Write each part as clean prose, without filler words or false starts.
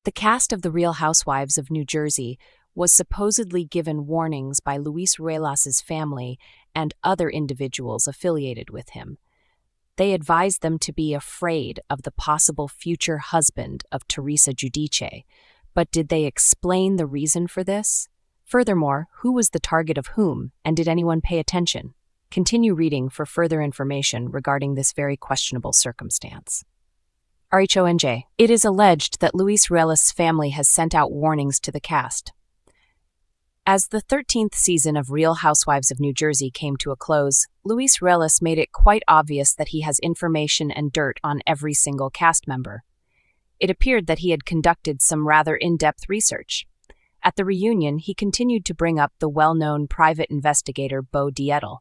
The cast of The Real Housewives of New Jersey was supposedly given warnings by Luis Ruelas' family and other individuals affiliated with him. They advised them to be afraid of the possible future husband of Teresa Giudice, but did they explain the reason for this? Furthermore, who was the target of whom, and did anyone pay attention? Continue reading for further information regarding this very questionable circumstance. RHONJ. It is alleged that Luis Ruelas' family has sent out warnings to the cast. As the 13th season of Real Housewives of New Jersey came to a close, Luis Ruelas made it quite obvious that he has information and dirt on every single cast member. It appeared that he had conducted some rather in-depth research. At the reunion, he continued to bring up the well-known private investigator Beau Dietel.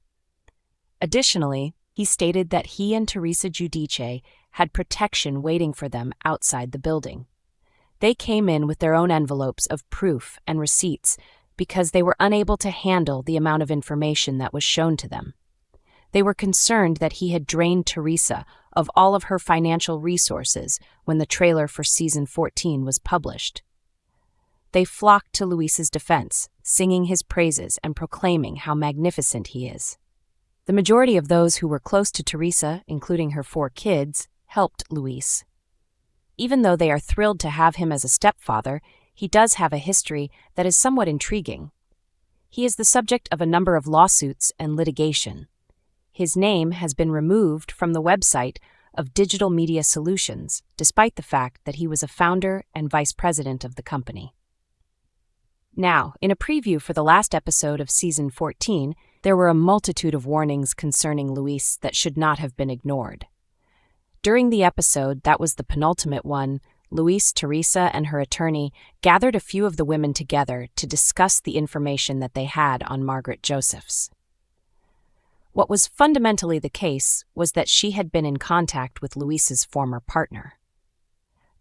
Additionally, he stated that he and Teresa Giudice had protection waiting for them outside the building. They came in with their own envelopes of proof and receipts because they were unable to handle the amount of information that was shown to them. They were concerned that he had drained Teresa of all of her financial resources when the trailer for season 14 was published. They flocked to Luis's defense, singing his praises and proclaiming how magnificent he is. The majority of those who were close to Teresa, including her 4 kids, helped Luis. Even though they are thrilled to have him as a stepfather, he does have a history that is somewhat intriguing. He is the subject of a number of lawsuits and litigation. His name has been removed from the website of Digital Media Solutions, despite the fact that he was a founder and vice president of the company. Now, in a preview for the last episode of season 14, there were a multitude of warnings concerning Luis that should not have been ignored. During the episode that was the penultimate one, Luis, Teresa, and her attorney gathered a few of the women together to discuss the information that they had on Margaret Josephs. What was fundamentally the case was that she had been in contact with Luis's former partner.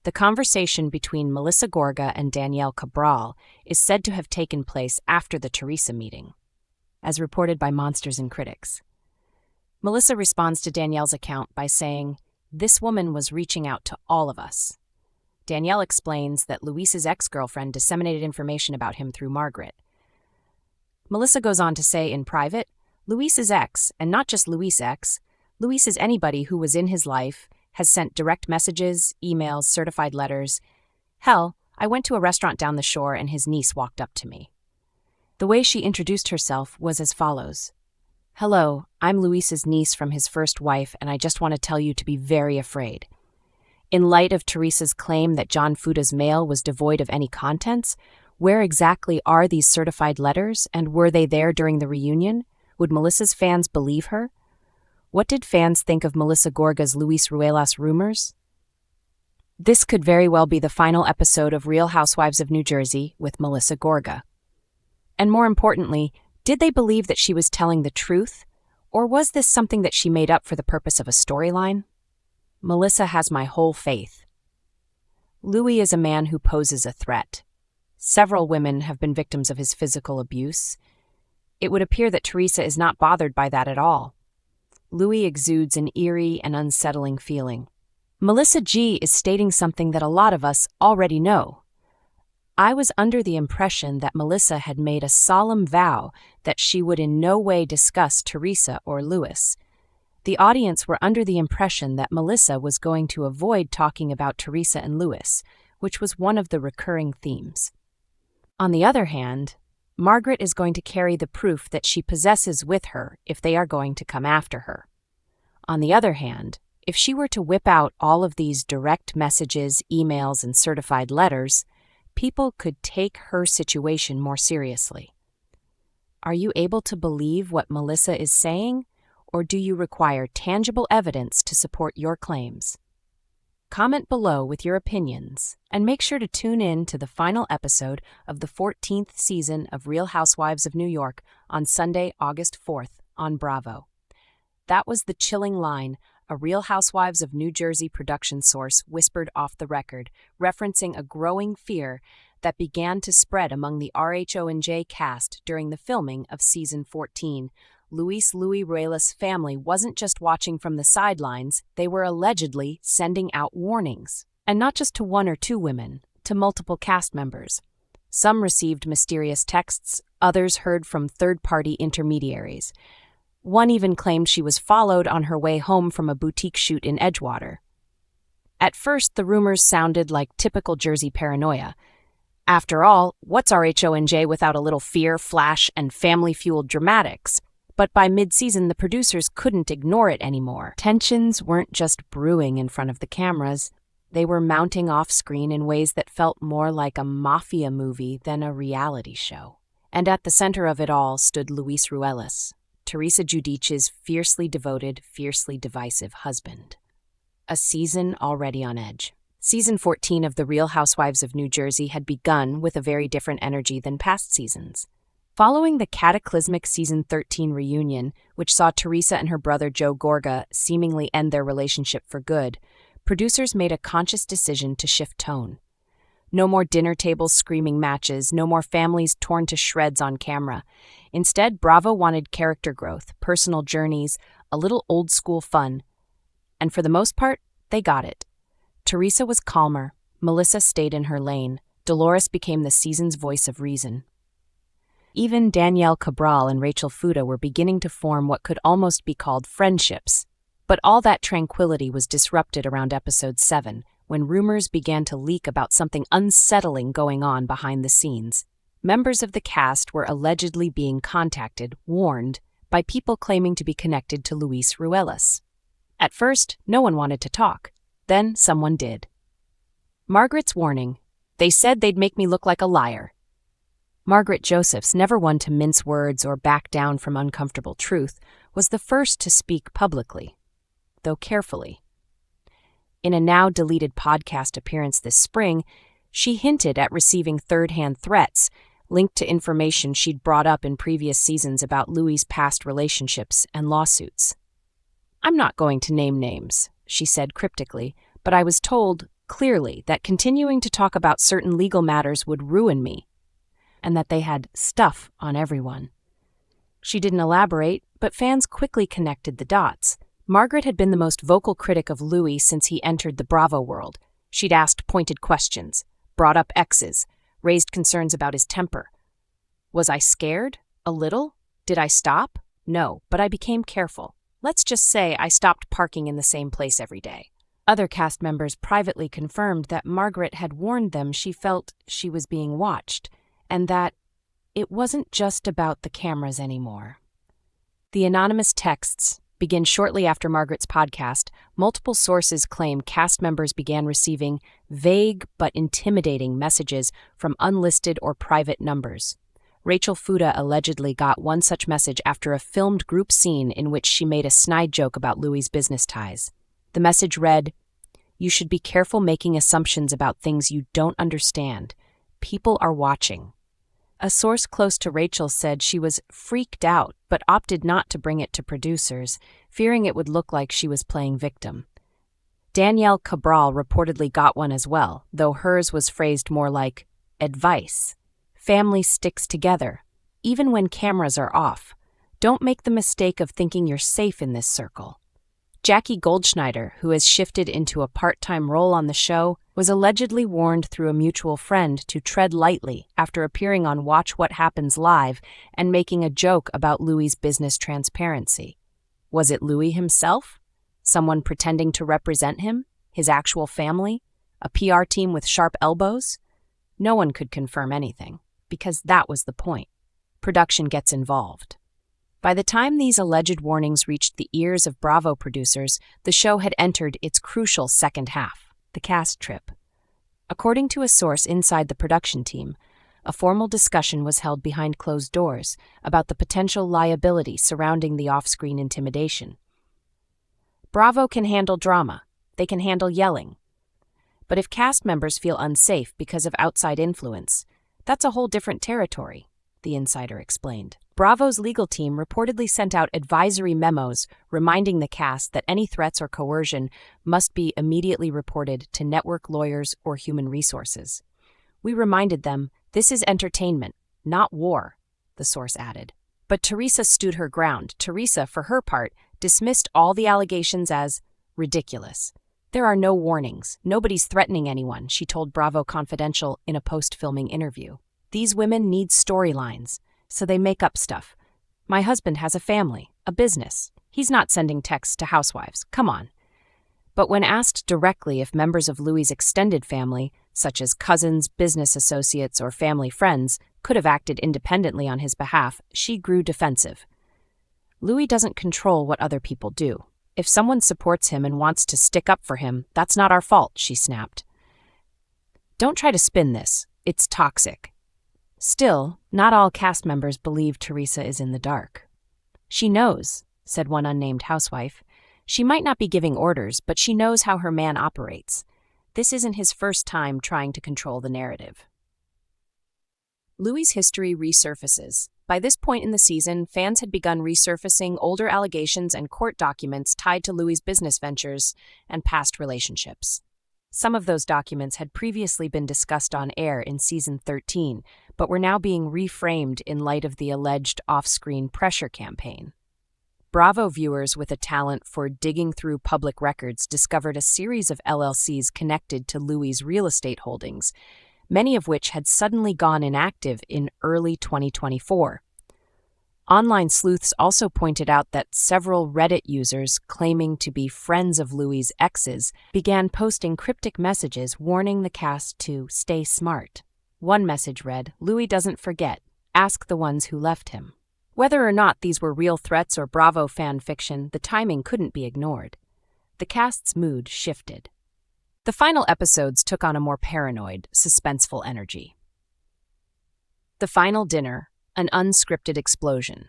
The conversation between Melissa Gorga and Danielle Cabral is said to have taken place after the Teresa meeting, as reported by Monsters and Critics. Melissa responds to Danielle's account by saying, "This woman was reaching out to all of us." Danielle explains that Luis's ex-girlfriend disseminated information about him through Margaret. Melissa goes on to say in private, Luis's ex, and not just Luis' ex, Luis is anybody who was in his life, has sent direct messages, emails, certified letters. Hell, I went to a restaurant down the shore and his niece walked up to me. The way she introduced herself was as follows. "Hello, I'm Luis's niece from his first wife, and I just want to tell you to be very afraid. In light of Teresa's claim that John Fuda's mail was devoid of any contents, where exactly are these certified letters, and were they there during the reunion? Would Melissa's fans believe her? What did fans think of Melissa Gorga's Luis Ruelas rumors?" This could very well be the final episode of Real Housewives of New Jersey with Melissa Gorga. And more importantly, did they believe that she was telling the truth, or was this something that she made up for the purpose of a storyline? Melissa has my whole faith. Louis is a man who poses a threat. Several women have been victims of his physical abuse. It would appear that Teresa is not bothered by that at all. Louis exudes an eerie and unsettling feeling. Melissa G is stating something that a lot of us already know. I was under the impression that Melissa had made a solemn vow that she would in no way discuss Teresa or Luis. The audience were under the impression that Melissa was going to avoid talking about Teresa and Luis, which was one of the recurring themes. On the other hand, Margaret is going to carry the proof that she possesses with her if they are going to come after her. On the other hand, if she were to whip out all of these direct messages, emails, and certified letters, people could take her situation more seriously. Are you able to believe what Melissa is saying, or do you require tangible evidence to support your claims? Comment below with your opinions, and make sure to tune in to the final episode of the 14th season of Real Housewives of New York on Sunday, August 4th on Bravo. That was the chilling line a Real Housewives of New Jersey production source whispered off the record, referencing a growing fear that began to spread among the RHONJ cast during the filming of season 14. Luis Ruelas' family wasn't just watching from the sidelines, they were allegedly sending out warnings. And not just to one or two women, to multiple cast members. Some received mysterious texts, others heard from third-party intermediaries. One even claimed she was followed on her way home from a boutique shoot in Edgewater. At first, the rumors sounded like typical Jersey paranoia. After all, what's RHONJ without a little fear, flash, and family-fueled dramatics? But by mid-season, the producers couldn't ignore it anymore. Tensions weren't just brewing in front of the cameras. They were mounting off-screen in ways that felt more like a mafia movie than a reality show. And at the center of it all stood Luis Ruelas, Teresa Giudice's fiercely devoted, fiercely divisive husband. A season already on edge. Season 14 of The Real Housewives of New Jersey had begun with a very different energy than past seasons. Following the cataclysmic Season 13 reunion, which saw Teresa and her brother Joe Gorga seemingly end their relationship for good, producers made a conscious decision to shift tone. No more dinner table screaming matches, no more families torn to shreds on camera. Instead, Bravo wanted character growth, personal journeys, a little old-school fun. And for the most part, they got it. Teresa was calmer, Melissa stayed in her lane, Dolores became the season's voice of reason. Even Danielle Cabral and Rachel Fuda were beginning to form what could almost be called friendships. But all that tranquility was disrupted around episode 7, when rumors began to leak about something unsettling going on behind the scenes. Members of the cast were allegedly being contacted, warned, by people claiming to be connected to Luis Ruelas. At first, no one wanted to talk. Then someone did. Margaret's warning. They said they'd make me look like a liar. Margaret Josephs, never one to mince words or back down from uncomfortable truth, was the first to speak publicly, though carefully. In a now-deleted podcast appearance this spring, she hinted at receiving third-hand threats linked to information she'd brought up in previous seasons about Louis' past relationships and lawsuits. "I'm not going to name names," she said cryptically, "but I was told, clearly, that continuing to talk about certain legal matters would ruin me, and that they had stuff on everyone." She didn't elaborate, but fans quickly connected the dots. Margaret had been the most vocal critic of Louis since he entered the Bravo world. She'd asked pointed questions, brought up exes, raised concerns about his temper. Was I scared? A little? Did I stop? No, but I became careful. Let's just say I stopped parking in the same place every day. Other cast members privately confirmed that Margaret had warned them she felt she was being watched, and that it wasn't just about the cameras anymore. The anonymous texts begin shortly after Margaret's podcast. Multiple sources claim cast members began receiving vague but intimidating messages from unlisted or private numbers. Rachel Fuda allegedly got one such message after a filmed group scene in which she made a snide joke about Louis' business ties. The message read, "You should be careful making assumptions about things you don't understand. People are watching." A source close to Rachel said she was freaked out but opted not to bring it to producers, fearing it would look like she was playing victim. Danielle Cabral reportedly got one as well, though hers was phrased more like advice. Family sticks together, even when cameras are off. Don't make the mistake of thinking you're safe in this circle. Jackie Goldschneider, who has shifted into a part-time role on the show, was allegedly warned through a mutual friend to tread lightly after appearing on Watch What Happens Live and making a joke about Louis' business transparency. Was it Louis himself? Someone pretending to represent him? His actual family? A PR team with sharp elbows? No one could confirm anything, because that was the point. Production gets involved. By the time these alleged warnings reached the ears of Bravo producers, the show had entered its crucial second half, the cast trip. According to a source inside the production team, a formal discussion was held behind closed doors about the potential liability surrounding the off-screen intimidation. Bravo can handle drama. They can handle yelling. But if cast members feel unsafe because of outside influence, that's a whole different territory, the insider explained. Bravo's legal team reportedly sent out advisory memos reminding the cast that any threats or coercion must be immediately reported to network lawyers or human resources. "We reminded them, this is entertainment, not war," the source added. But Teresa stood her ground. Teresa, for her part, dismissed all the allegations as ridiculous. There are no warnings. Nobody's threatening anyone, she told Bravo Confidential in a post-filming interview. These women need storylines, so they make up stuff. My husband has a family, a business. He's not sending texts to housewives. Come on. But when asked directly if members of Louis' extended family, such as cousins, business associates, or family friends, could have acted independently on his behalf, she grew defensive. Louis doesn't control what other people do. If someone supports him and wants to stick up for him, that's not our fault, she snapped. Don't try to spin this. It's toxic. Still, not all cast members believe Teresa is in the dark. She knows, said one unnamed housewife. She might not be giving orders, but she knows how her man operates. This isn't his first time trying to control the narrative. Louis' history resurfaces. By this point in the season, fans had begun resurfacing older allegations and court documents tied to Louis' business ventures and past relationships. Some of those documents had previously been discussed on air in season 13, but were now being reframed in light of the alleged off-screen pressure campaign. Bravo viewers with a talent for digging through public records discovered a series of LLCs connected to Louis' real estate holdings, many of which had suddenly gone inactive in early 2024. Online sleuths also pointed out that several Reddit users claiming to be friends of Louis' exes began posting cryptic messages warning the cast to stay smart. One message read, "Louis doesn't forget. Ask the ones who left him." Whether or not these were real threats or Bravo fan fiction, the timing couldn't be ignored. The cast's mood shifted. The final episodes took on a more paranoid, suspenseful energy. The final dinner, an unscripted explosion.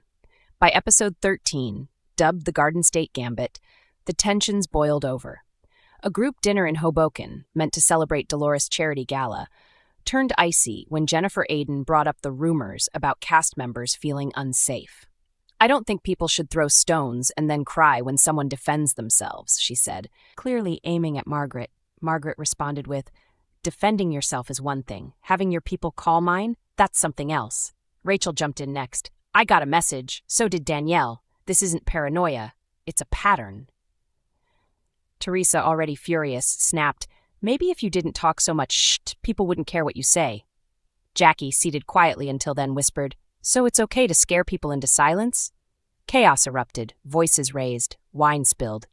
By episode 13, dubbed the Garden State Gambit, the tensions boiled over. A group dinner in Hoboken, meant to celebrate Dolores' charity gala, turned icy when Jennifer Aydin brought up the rumors about cast members feeling unsafe. "I don't think people should throw stones and then cry when someone defends themselves," she said, clearly aiming at Margaret. Margaret responded with, "Defending yourself is one thing. Having your people call mine, that's something else." Rachel jumped in next. "I got a message. So did Danielle. This isn't paranoia. It's a pattern." Teresa, already furious, snapped, "Maybe if you didn't talk so much shh, people wouldn't care what you say." Jackie, seated quietly until then, whispered, "So it's okay to scare people into silence?" Chaos erupted, voices raised, wine spilled.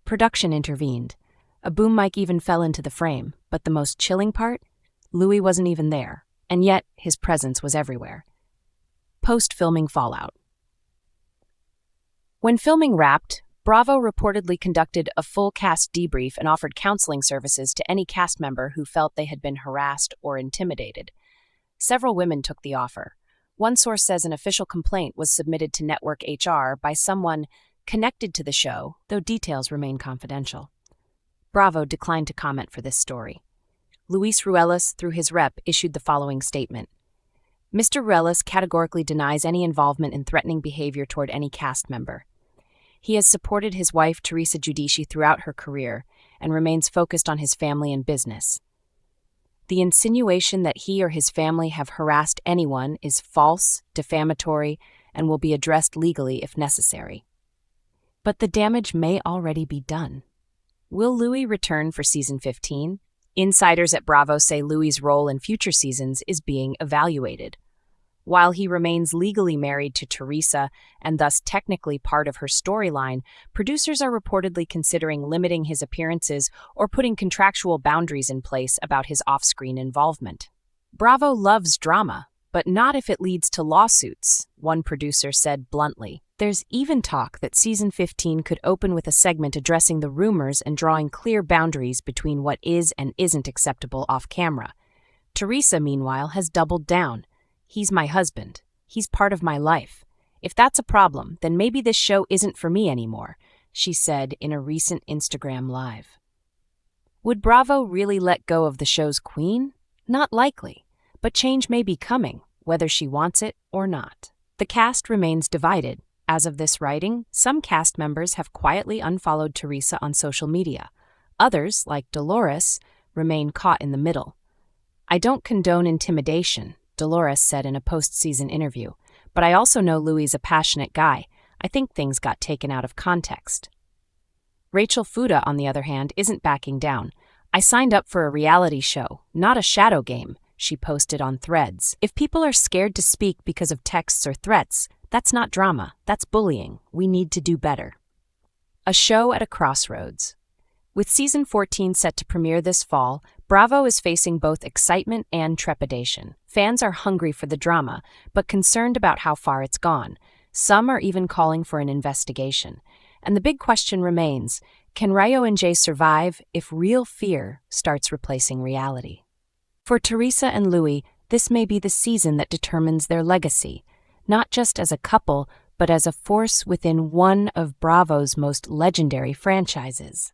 Production intervened. A boom mic even fell into the frame, but the most chilling part? Louis wasn't even there, and yet his presence was everywhere. Post-filming fallout. When filming wrapped, Bravo reportedly conducted a full cast debrief and offered counseling services to any cast member who felt they had been harassed or intimidated. Several women took the offer. One source says an official complaint was submitted to Network HR by someone connected to the show, though details remain confidential. Bravo declined to comment for this story. Luis Ruelas, through his rep, issued the following statement. Mr. Ruelas categorically denies any involvement in threatening behavior toward any cast member. He has supported his wife, Teresa Giudice, throughout her career and remains focused on his family and business. The insinuation that he or his family have harassed anyone is false, defamatory, and will be addressed legally if necessary. But the damage may already be done. Will Louis return for season 15? Insiders at Bravo say Louis' role in future seasons is being evaluated. While he remains legally married to Teresa and thus technically part of her storyline, producers are reportedly considering limiting his appearances or putting contractual boundaries in place about his off-screen involvement. Bravo loves drama, but not if it leads to lawsuits, one producer said bluntly. There's even talk that season 15 could open with a segment addressing the rumors and drawing clear boundaries between what is and isn't acceptable off-camera. Teresa, meanwhile, has doubled down. He's my husband. He's part of my life. If that's a problem, then maybe this show isn't for me anymore, she said in a recent Instagram Live. Would Bravo really let go of the show's queen? Not likely, but change may be coming, whether she wants it or not. The cast remains divided. As of this writing, some cast members have quietly unfollowed Teresa on social media. Others, like Dolores, remain caught in the middle. I don't condone intimidation, Dolores said in a post-season interview, but I also know Louis is a passionate guy. I think things got taken out of context. Rachel Fuda, on the other hand, isn't backing down. "I signed up for a reality show, not a shadow game," she posted on Threads. "If people are scared to speak because of texts or threats, that's not drama, that's bullying. We need to do better." A show at a crossroads. With season 14 set to premiere this fall, Bravo is facing both excitement and trepidation. Fans are hungry for the drama, but concerned about how far it's gone. Some are even calling for an investigation. And the big question remains, can RHONJ survive if real fear starts replacing reality? For Teresa and Louis, this may be the season that determines their legacy, not just as a couple, but as a force within one of Bravo's most legendary franchises.